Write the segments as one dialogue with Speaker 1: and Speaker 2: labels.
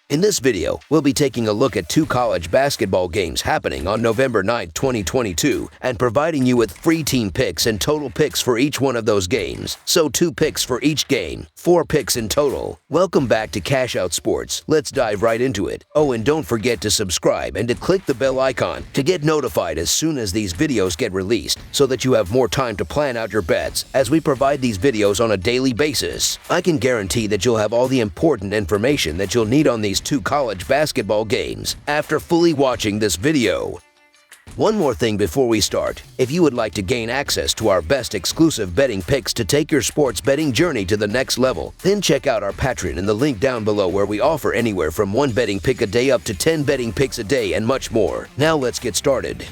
Speaker 1: In this video, we'll be taking a look at 2 college basketball games happening on November 9, 2022, and providing you with free team picks and total picks for each one of those games. So 2 picks for each game, 4 picks in total. Welcome back to Cash Out Sports. Let's dive right into it. Oh, and don't forget to subscribe and to click the bell icon to get notified as soon as these videos get released, so that you have more time to plan out your bets as we provide these videos on a daily basis. I can guarantee that you'll have all the important information that you'll need on these 2 college basketball games after fully watching this video. One more thing before we start. If you would like to gain access to our best exclusive betting picks to take your sports betting journey to the next level, then check out our Patreon in the link down below, where we offer anywhere from 1 betting pick a day up to 10 betting picks a day and much more. Now let's get started.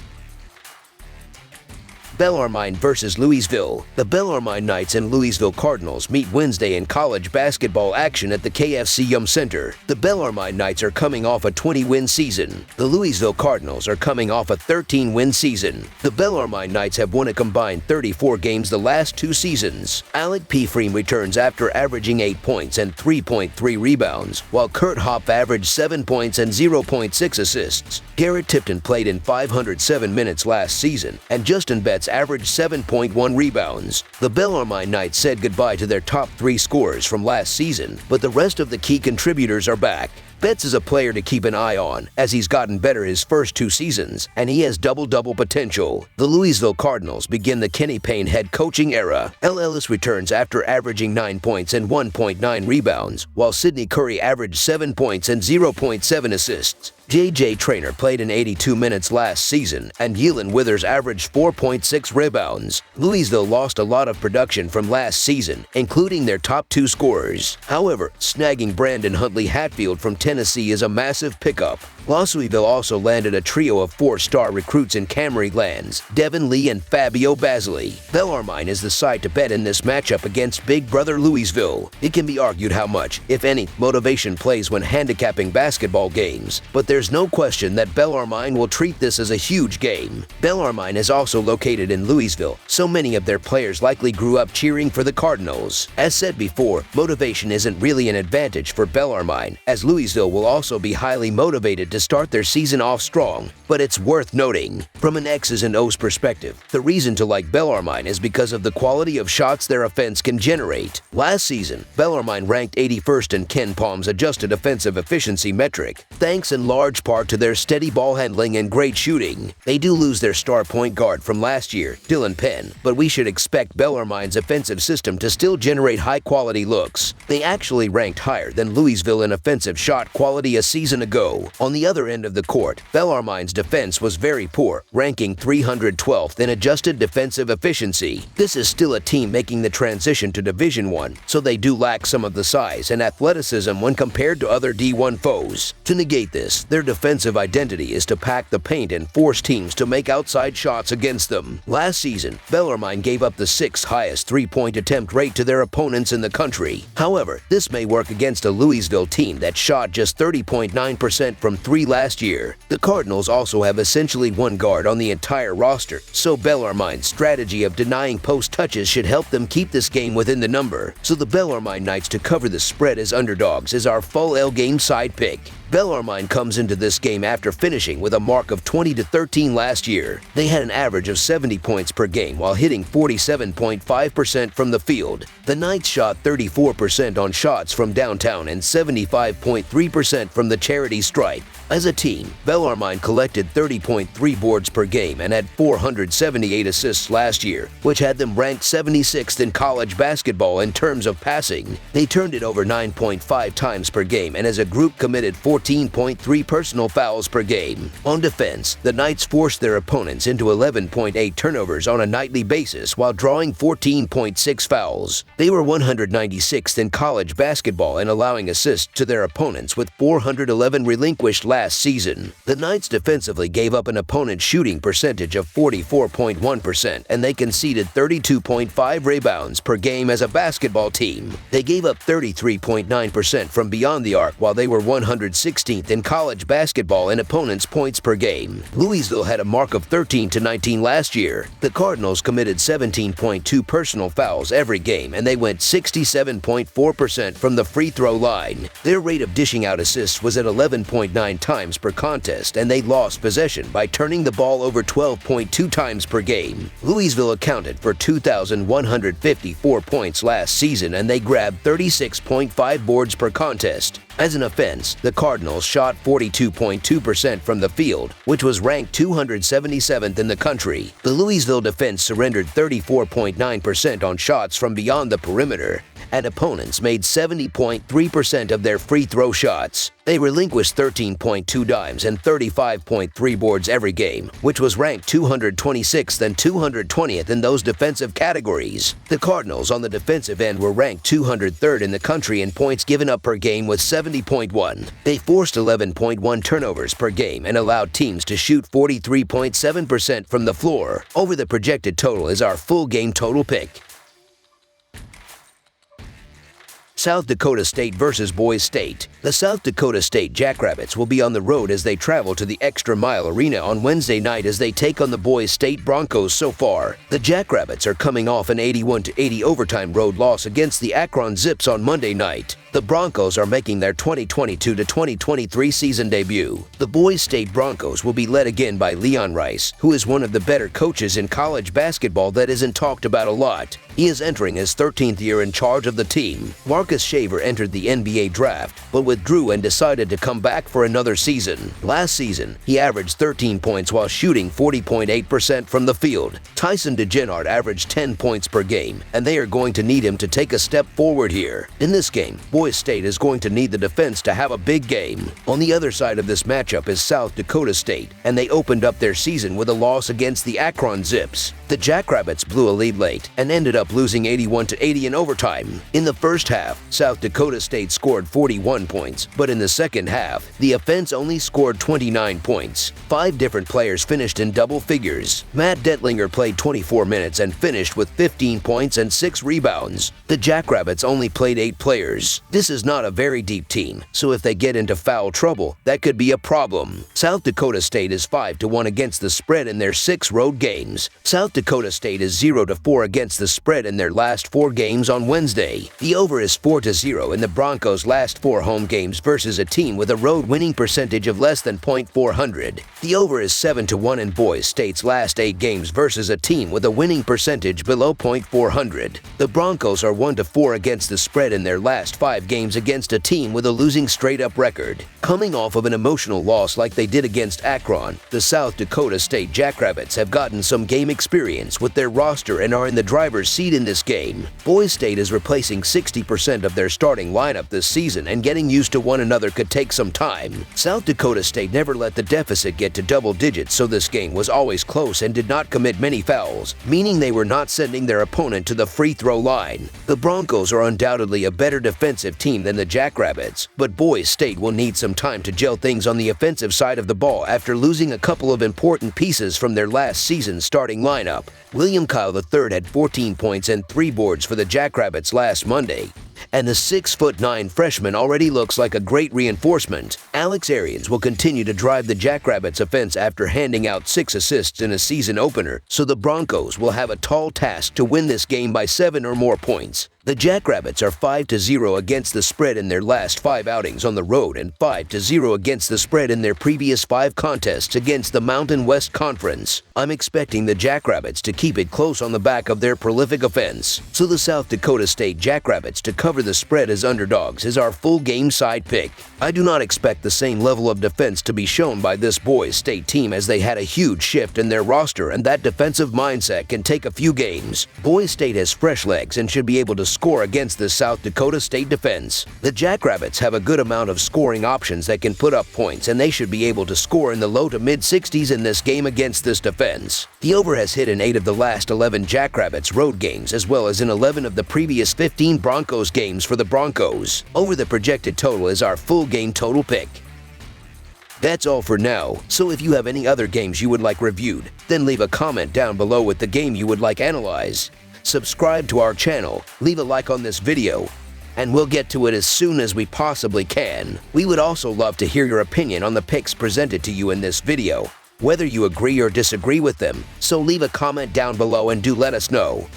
Speaker 1: Bellarmine versus Louisville. The Bellarmine Knights and Louisville Cardinals meet Wednesday in college basketball action at the KFC Yum Center. The Bellarmine Knights are coming off a 20-win season. The Louisville Cardinals are coming off a 13-win season. The Bellarmine Knights have won a combined 34 games the last 2 seasons. Alec Pfreim returns after averaging 8 points and 3.3 rebounds, while Kurt Hopf averaged 7 points and 0.6 assists. Garrett Tipton played in 507 minutes last season, and Justin Betts averaged 7.1 rebounds. The Bellarmine Knights said goodbye to their top 3 scorers from last season, but the rest of the key contributors are back. Betts is a player to keep an eye on, as he's gotten better his first 2 seasons, and he has double-double potential. The Louisville Cardinals begin the Kenny Payne head coaching era. L. Ellis returns after averaging 9 points and 1.9 rebounds, while Sidney Curry averaged 7 points and 0.7 assists. J.J. Traynor played in 82 minutes last season, and Yelan Withers averaged 4.6 rebounds. Louisville lost a lot of production from last season, including their top 2 scorers. However, snagging Brandon Huntley Hatfield from Tennessee is a massive pickup. Louisville also landed a trio of 4-star recruits in Camry Lands, Devin Lee, and Fabio Basili. Bellarmine is the side to bet in this matchup against Big Brother Louisville. It can be argued how much, if any, motivation plays when handicapping basketball games, but there's no question that Bellarmine will treat this as a huge game. Bellarmine is also located in Louisville, so many of their players likely grew up cheering for the Cardinals. As said before, motivation isn't really an advantage for Bellarmine, as Louisville will also be highly motivated to start their season off strong. But it's worth noting, from an X's and O's perspective, the reason to like Bellarmine is because of the quality of shots their offense can generate. Last season, Bellarmine ranked 81st in Ken Palm's adjusted offensive efficiency metric, thanks in large part to their steady ball handling and great shooting. They do lose their star point guard from last year, Dylan Penn, but we should expect Bellarmine's offensive system to still generate high-quality looks. They actually ranked higher than Louisville in offensive shot quality a season ago. On the other end of the court, Bellarmine's defense was very poor, ranking 312th in adjusted defensive efficiency. This is still a team making the transition to Division I, so they do lack some of the size and athleticism when compared to other D1 foes. To negate this, their defensive identity is to pack the paint and force teams to make outside shots against them. Last season, Bellarmine gave up the 6th highest 3-point attempt rate to their opponents in the country. However, this may work against a Louisville team that shot just 30.9% from 3 last year. The Cardinals also have essentially 1 guard on the entire roster, so Bellarmine's strategy of denying post touches should help them keep this game within the number. So the Bellarmine Knights to cover the spread as underdogs is our full L game side pick. Bellarmine comes into this game after finishing with a mark of 20-13 last year. They had an average of 70 points per game while hitting 47.5% from the field. The Knights shot 34% on shots from downtown and 75.3% from the charity stripe. As a team, Bellarmine collected 30.3 boards per game and had 478 assists last year, which had them ranked 76th in college basketball in terms of passing. They turned it over 9.5 times per game and as a group committed 14.3 personal fouls per game. On defense, the Knights forced their opponents into 11.8 turnovers on a nightly basis while drawing 14.6 fouls. They were 196th in college basketball in allowing assists to their opponents, with 411 relinquished last season. The Knights defensively gave up an opponent's shooting percentage of 44.1%, and they conceded 32.5 rebounds per game as a basketball team. They gave up 33.9% from beyond the arc, while they were 160 16th in college basketball in opponents' points per game. Louisville had a mark of 13-19 last year. The Cardinals committed 17.2 personal fouls every game, and they went 67.4% from the free throw line. Their rate of dishing out assists was at 11.9 times per contest, and they lost possession by turning the ball over 12.2 times per game. Louisville accounted for 2,154 points last season, and they grabbed 36.5 boards per contest. As an offense, the Cardinals shot 42.2% from the field, which was ranked 277th in the country. The Louisville defense surrendered 34.9% on shots from beyond the perimeter, and opponents made 70.3% of their free throw shots. They relinquished 13.2 dimes and 35.3 boards every game, which was ranked 226th and 220th in those defensive categories. The Cardinals on the defensive end were ranked 203rd in the country in points given up per game with 70.1. They forced 11.1 turnovers per game and allowed teams to shoot 43.7% from the floor. Over the projected total is our full game total pick. South Dakota State versus Boise State. The South Dakota State Jackrabbits will be on the road as they travel to the Extra Mile Arena on Wednesday night as they take on the Boise State Broncos. So far, the Jackrabbits are coming off an 81-80 overtime road loss against the Akron Zips on Monday night. The Broncos are making their 2022-2023 season debut. The Boise State Broncos will be led again by Leon Rice, who is one of the better coaches in college basketball that isn't talked about a lot. He is entering his 13th year in charge of the team. Marcus Shaver entered the NBA draft, but withdrew and decided to come back for another season. Last season, he averaged 13 points while shooting 40.8% from the field. Tyson DeGennard averaged 10 points per game, and they are going to need him to take a step forward here. In this game, Boise State is going to need the defense to have a big game. On the other side of this matchup is South Dakota State, and they opened up their season with a loss against the Akron Zips. The Jackrabbits blew a lead late and ended up losing 81-80 in overtime. In the first half, South Dakota State scored 41 points, but in the second half, the offense only scored 29 points. 5 different players finished in double figures. Matt Detlinger played 24 minutes and finished with 15 points and 6 rebounds. The Jackrabbits only played 8 players. This is not a very deep team, so if they get into foul trouble, that could be a problem. South Dakota State is 5-1 against the spread in their 6 road games. South Dakota State is 0-4 against the spread in their last 4 games on Wednesday. The over is 4-0 in the Broncos' last 4 home games versus a team with a road winning percentage of less than .400. The over is 7-1 in Boise State's last 8 games versus a team with a winning percentage below .400. The Broncos are 1-4 against the spread in their last 5 games against a team with a losing straight-up record. Coming off of an emotional loss like they did against Akron, the South Dakota State Jackrabbits have gotten some game experience with their roster and are in the driver's seat in this game. Boise State is replacing 60% of their starting lineup this season, and getting used to one another could take some time. South Dakota State never let the deficit get to double digits, so this game was always close and did not commit many fouls, meaning they were not sending their opponent to the free throw line. The Broncos are undoubtedly a better defensive team than the Jackrabbits, but Boise State will need some time to gel things on the offensive side of the ball after losing a couple of important pieces from their last season's starting lineup. William Kyle III had 14 points and 3 boards for the Jackrabbits last Monday, and the 6'9" freshman already looks like a great reinforcement. Alex Arians will continue to drive the Jackrabbits' offense after handing out 6 assists in a season opener, so the Broncos will have a tall task to win this game by 7 or more points. The Jackrabbits are 5-0 against the spread in their last 5 outings on the road and 5-0 against the spread in their previous 5 contests against the Mountain West Conference. I'm expecting the Jackrabbits to keep it close on the back of their prolific offense, so the South Dakota State Jackrabbits to cover the spread as underdogs is our full game side pick. I do not expect the same level of defense to be shown by this Boise State team, as they had a huge shift in their roster, and that defensive mindset can take a few games. Boise State has fresh legs and should be able to score against the South Dakota State defense. The Jackrabbits have a good amount of scoring options that can put up points, and they should be able to score in the low to mid-60s in this game against this defense. The over has hit in 8 of the last 11 Jackrabbits road games, as well as in 11 of the previous 15 Broncos games for the Broncos. Over the projected total is our full game total pick. That's all for now, so if you have any other games you would like reviewed, then leave a comment down below with the game you would like analyzed. Subscribe to our channel, leave a like on this video, and we'll get to it as soon as we possibly can. We would also love to hear your opinion on the picks presented to you in this video, whether you agree or disagree with them, so leave a comment down below and do let us know.